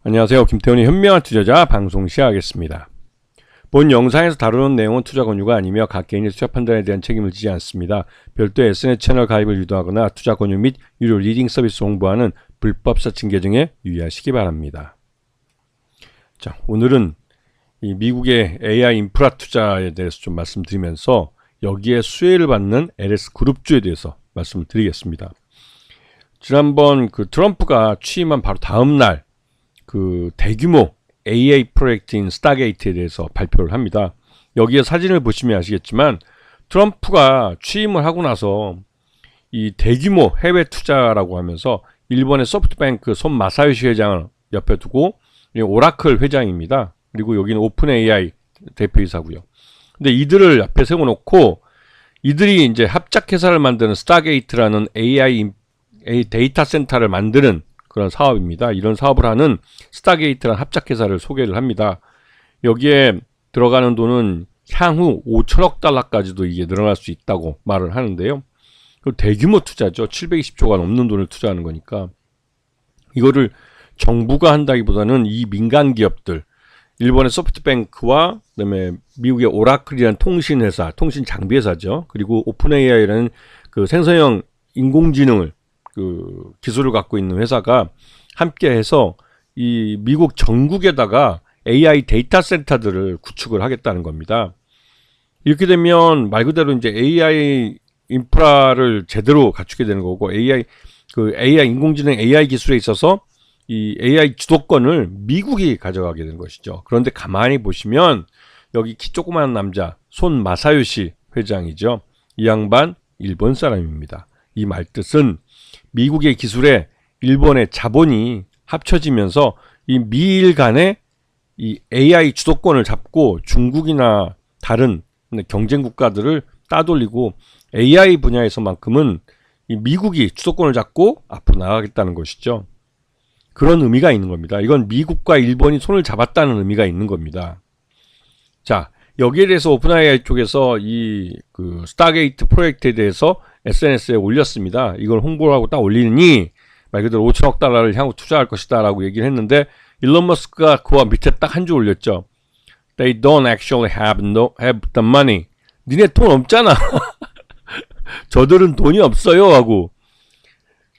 안녕하세요. 김태훈의 현명한 투자자 방송 시작하겠습니다. 본 영상에서 다루는 내용은 투자 권유가 아니며 각 개인의 투자 판단에 대한 책임을 지지 않습니다. 별도의 SNS 채널 가입을 유도하거나 투자 권유 및 유료 리딩 서비스 홍보하는 불법 서칭 계정에 유의하시기 바랍니다. 자, 오늘은 이 미국의 AI 인프라 투자에 대해서 좀 말씀드리면서 여기에 수혜를 받는 LS 그룹주에 대해서 말씀을 드리겠습니다. 지난번 그 트럼프가 취임한 바로 다음 날 그 대규모 AI 프로젝트인 스타게이트에 대해서 발표를 합니다. 여기에 사진을 보시면 아시겠지만 트럼프가 취임을 하고 나서 이 대규모 해외 투자라고 하면서 일본의 소프트뱅크 손 마사요시 회장을 옆에 두고 오라클 회장입니다. 그리고 여기는 오픈 AI 대표이사고요. 근데 이들을 옆에 세워놓고 이들이 이제 합작회사를 만드는 스타게이트라는 AI 데이터 센터를 만드는 그런 사업입니다. 이런 사업을 하는 스타게이트라는 합작회사를 소개를 합니다. 여기에 들어가는 돈은 향후 5천억 달러까지도 이게 늘어날 수 있다고 말을 하는데요. 대규모 투자죠. 720조가 넘는 돈을 투자하는 거니까. 이거를 정부가 한다기보다는 이 민간 기업들, 일본의 소프트뱅크와 그다음에 미국의 오라클이라는 통신회사, 통신 장비회사죠. 그리고 오픈 AI라는 그 생성형 인공지능을 그 기술을 갖고 있는 회사가 함께 해서 이 미국 전국에다가 AI 데이터 센터들을 구축을 하겠다는 겁니다. 이렇게 되면 말 그대로 이제 AI 인프라를 제대로 갖추게 되는 거고 AI 인공지능 AI 기술에 있어서 이 AI 주도권을 미국이 가져가게 되는 것이죠. 그런데 가만히 보시면 여기 키 조그마한 남자 손 마사요시 회장이죠. 이 양반 일본 사람입니다. 이 말뜻은 미국의 기술에 일본의 자본이 합쳐지면서 이 미일 간의 이 AI 주도권을 잡고 중국이나 다른 경쟁 국가들을 따돌리고 AI 분야에서만큼은 이 미국이 주도권을 잡고 앞으로 나가겠다는 것이죠. 그런 의미가 있는 겁니다. 이건 미국과 일본이 손을 잡았다는 의미가 있는 겁니다. 자, 여기에 대해서 오픈 AI 쪽에서 이 그 스타게이트 프로젝트에 대해서 SNS에 올렸습니다. 이걸 홍보를 하고 딱 올리니 말 그대로 5천억 달러를 향후 투자할 것이다 라고 얘기를 했는데 일론 머스크가 그와 밑에 딱 한 줄 올렸죠. They don't actually have the money. 니네 돈 없잖아. 저들은 돈이 없어요 하고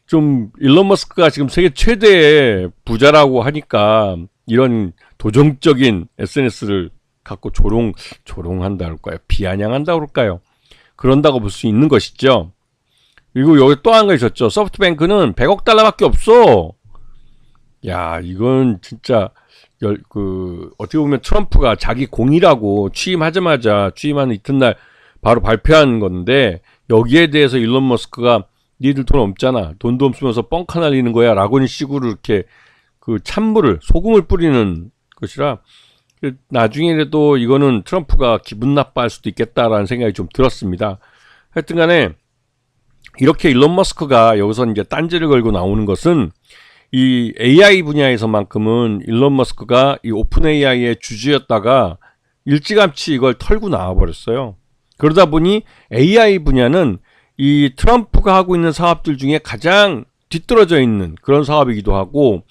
좀 일론 머스크가 지금 세계 최대의 부자라고 하니까 이런 도정적인 SNS를 갖고 조롱한다 그럴까요? 비아냥한다 그럴까요? 그런다고 볼 수 있는 것이죠. 그리고 여기 또 한 거 있었죠. 소프트뱅크는 100억 달러밖에 없어. 야, 이건 진짜 어떻게 보면 트럼프가 자기 공이라고 취임하는 이튿날 바로 발표한 건데 여기에 대해서 일론 머스크가 니들 돈 없잖아. 돈도 없으면서 뻥카 날리는 거야. 라고는 식으로 이렇게 그 소금을 뿌리는 것이라 나중에라도 이거는 트럼프가 기분 나빠할 수도 있겠다라는 생각이 좀 들었습니다. 하여튼 간에 이렇게 일론 머스크가 여기서 이제 딴지를 걸고 나오는 것은 이 AI 분야에서만큼은 일론 머스크가 이 오픈 AI의 주주였다가 일찌감치 이걸 털고 나와버렸어요. 그러다 보니 AI 분야는 이 트럼프가 하고 있는 사업들 중에 가장 뒤떨어져 있는 그런 사업이기도 하고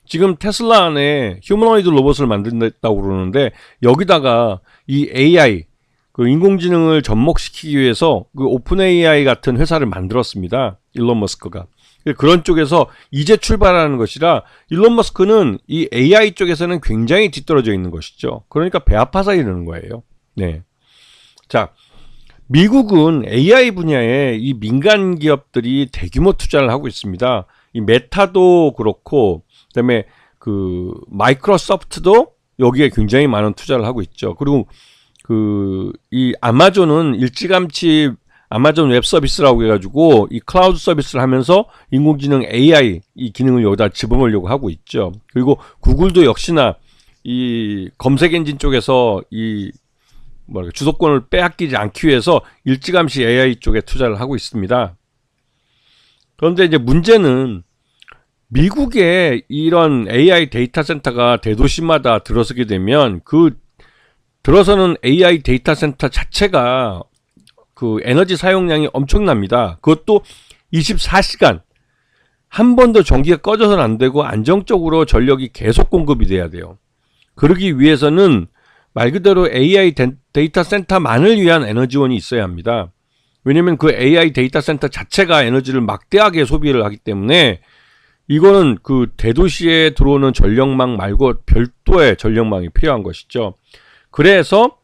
지금 테슬라 안에 휴머노이드 로봇을 만든다고 그러는데 여기다가 이 AI 그 인공지능을 접목시키기 위해서 그 오픈 AI 같은 회사를 만들었습니다. 일론 머스크가. 그런 쪽에서 이제 출발하는 것이라 일론 머스크는 이 AI 쪽에서는 굉장히 뒤떨어져 있는 것이죠. 그러니까 배 아파서 이러는 거예요. 네. 자, 미국은 AI 분야에 이 민간 기업들이 대규모 투자를 하고 있습니다. 이 메타도 그렇고 그다음에 그 마이크로소프트도 여기에 굉장히 많은 투자를 하고 있죠. 그리고 이 아마존은 일찌감치 아마존 웹 서비스라고 해가지고 이 클라우드 서비스를 하면서 인공지능 AI 이 기능을 여기다 집어넣으려고 하고 있죠. 그리고 구글도 역시나 이 검색 엔진 쪽에서 이 주도권을 빼앗기지 않기 위해서 일찌감치 AI 쪽에 투자를 하고 있습니다. 그런데 이제 문제는 미국의 이런 AI 데이터 센터가 대도시마다 들어서게 되면 그 들어서는 AI 데이터 센터 자체가 그 에너지 사용량이 엄청납니다. 그것도 24시간 한 번도 전기가 꺼져서는 안 되고 안정적으로 전력이 계속 공급이 돼야 돼요. 그러기 위해서는 말 그대로 AI 데이터 센터만을 위한 에너지원이 있어야 합니다. 왜냐면 그 AI 데이터 센터 자체가 에너지를 막대하게 소비를 하기 때문에 이거는 그 대도시에 들어오는 전력망 말고 별도의 전력망이 필요한 것이죠. 그래서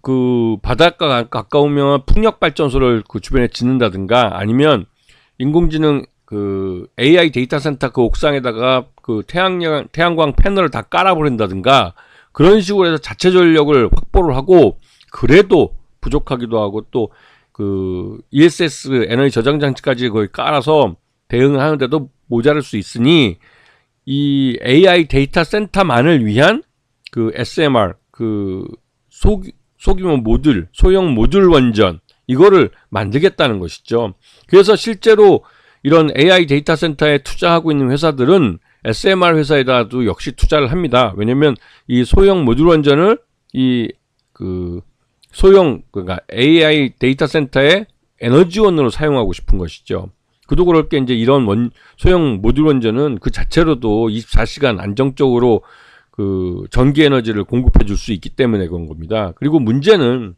그 바닷가 가까우면 풍력 발전소를 그 주변에 짓는다든가 아니면 인공지능 그 AI 데이터 센터 그 옥상에다가 그 태양광 패널을 다 깔아버린다든가 그런 식으로 해서 자체 전력을 확보를 하고 그래도 부족하기도 하고 또 그 ESS 에너지 저장 장치까지 거의 깔아서 대응하는데도 모자랄 수 있으니 이 AI 데이터 센터만을 위한 그 SMR 그 소규모 모듈, 소형 모듈 원전 이거를 만들겠다는 것이죠. 그래서 실제로 이런 AI 데이터 센터에 투자하고 있는 회사들은 SMR 회사에다도 역시 투자를 합니다. 왜냐면 이 소형 모듈 원전을 그러니까 AI 데이터 센터의 에너지원으로 사용하고 싶은 것이죠. 그도 그럴 게 이제 이런 소형 모듈 원전은 그 자체로도 24시간 안정적으로 그 전기 에너지를 공급해 줄 수 있기 때문에 그런 겁니다. 그리고 문제는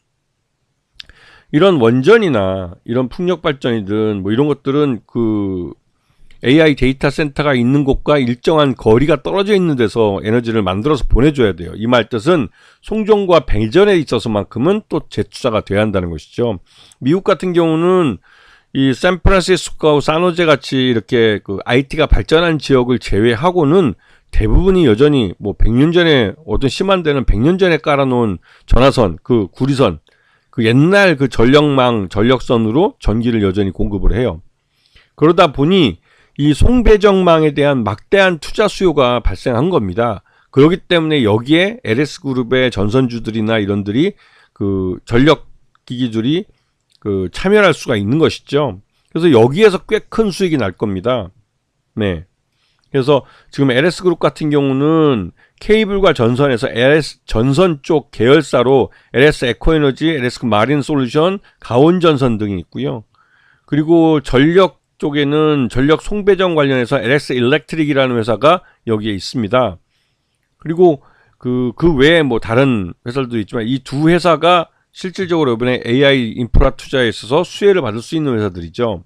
이런 원전이나 이런 풍력 발전이든 뭐 이런 것들은 그 AI 데이터 센터가 있는 곳과 일정한 거리가 떨어져 있는 데서 에너지를 만들어서 보내줘야 돼요. 이 말 뜻은 송정과 배전에 있어서만큼은 또 재투자가 돼야 한다는 것이죠. 미국 같은 경우는 이 샌프란시스코하고 산호제 같이 이렇게 그 IT가 발전한 지역을 제외하고는 대부분이 여전히 뭐 100년 전에 어떤 심한 데는 100년 전에 깔아놓은 전화선, 그 구리선, 그 옛날 그 전력망, 전력선으로 전기를 여전히 공급을 해요. 그러다 보니 이 송배정망에 대한 막대한 투자 수요가 발생한 겁니다. 그렇기 때문에 여기에 LS그룹의 전선주들이나 이런들이 그 전력기기들이 그 참여할 수가 있는 것이죠. 그래서 여기에서 꽤 큰 수익이 날 겁니다. 네. 그래서 지금 LS그룹 같은 경우는 케이블과 전선에서 전선 쪽 계열사로 LS 에코에너지, LS 마린 솔루션, 가온전선 등이 있고요. 그리고 전력 쪽에는 전력 송배정 관련해서 LS 일렉트릭이라는 회사가 여기에 있습니다. 그리고 그 외에 뭐 다른 회사들도 있지만 이 두 회사가 실질적으로 이번에 AI 인프라 투자에 있어서 수혜를 받을 수 있는 회사들이죠.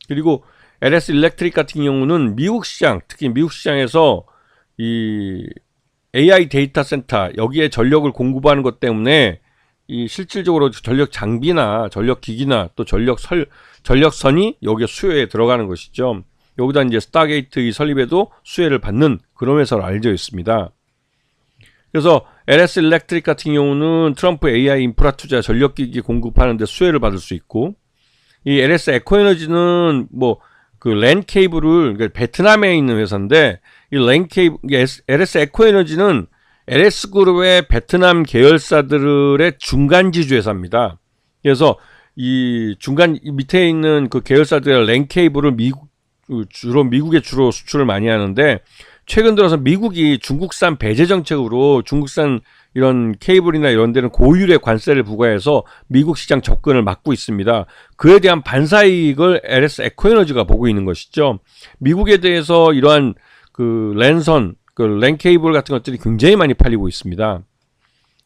그리고 LS 일렉트릭 같은 경우는 미국 시장, 특히 미국 시장에서 이 AI 데이터 센터 여기에 전력을 공급하는 것 때문에 이 실질적으로 전력 장비나 전력 기기나 또 전력선이 여기에 수요에 들어가는 것이죠. 여기다 이제 스타게이트 이 설립에도 수혜를 받는 그런 회사로 알려져 있습니다. 그래서 LS 일렉트릭 같은 경우는 트럼프 AI 인프라 투자 전력기기 공급하는 데 수혜를 받을 수 있고 이 LS 에코에너지는 뭐 그 랜 케이블을 그러니까 베트남에 있는 회사인데 이 랜 케이블 LS 에코에너지는 LS 그룹의 베트남 계열사들의 중간 지주 회사입니다. 그래서 이 중간 밑에 있는 그 계열사들의 랜 케이블을 미국에 주로 수출을 많이 하는데 최근 들어서 미국이 중국산 배제 정책으로 중국산 이런 케이블이나 이런 데는 고율의 관세를 부과해서 미국 시장 접근을 막고 있습니다. 그에 대한 반사이익을 LS 에코에너지가 보고 있는 것이죠. 미국에 대해서 이러한 그 랜선, 그 랜 케이블 같은 것들이 굉장히 많이 팔리고 있습니다.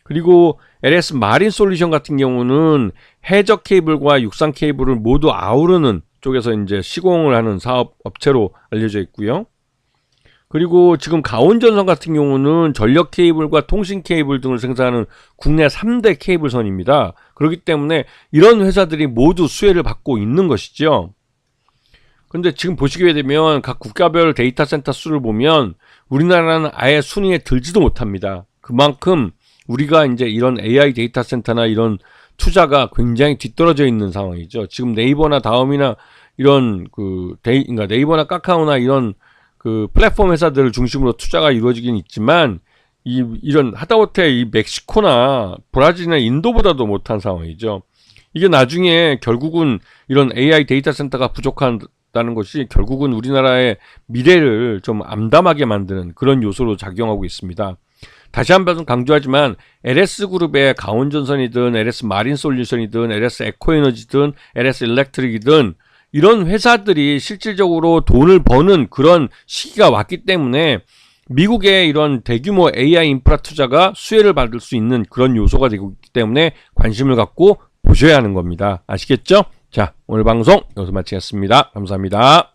그리고 LS 마린 솔루션 같은 경우는 해적 케이블과 육상 케이블을 모두 아우르는 쪽에서 이제 시공을 하는 사업 업체로 알려져 있고요. 그리고 지금 가온전선 같은 경우는 전력 케이블과 통신 케이블 등을 생산하는 국내 3대 케이블선입니다. 그렇기 때문에 이런 회사들이 모두 수혜를 받고 있는 것이죠. 근데 지금 보시게 되면 각 국가별 데이터 센터 수를 보면 우리나라는 아예 순위에 들지도 못합니다. 그만큼 우리가 이제 이런 AI 데이터 센터나 이런 투자가 굉장히 뒤떨어져 있는 상황이죠. 지금 네이버나 다음이나 이런 그러니까 네이버나 카카오나 이런 그 플랫폼 회사들을 중심으로 투자가 이루어지긴 있지만 이런 하다못해 이 멕시코나 브라질이나 인도보다도 못한 상황이죠. 이게 나중에 결국은 이런 AI 데이터 센터가 부족하다는 것이 결국은 우리나라의 미래를 좀 암담하게 만드는 그런 요소로 작용하고 있습니다. 다시 한번 강조하지만 LS그룹의 가온전선이든 LS 마린 솔루션이든 LS 에코에너지든 LS 일렉트릭이든 이런 회사들이 실질적으로 돈을 버는 그런 시기가 왔기 때문에 미국의 이런 대규모 AI 인프라 투자가 수혜를 받을 수 있는 그런 요소가 되고 있기 때문에 관심을 갖고 보셔야 하는 겁니다. 아시겠죠? 자, 오늘 방송 여기서 마치겠습니다. 감사합니다.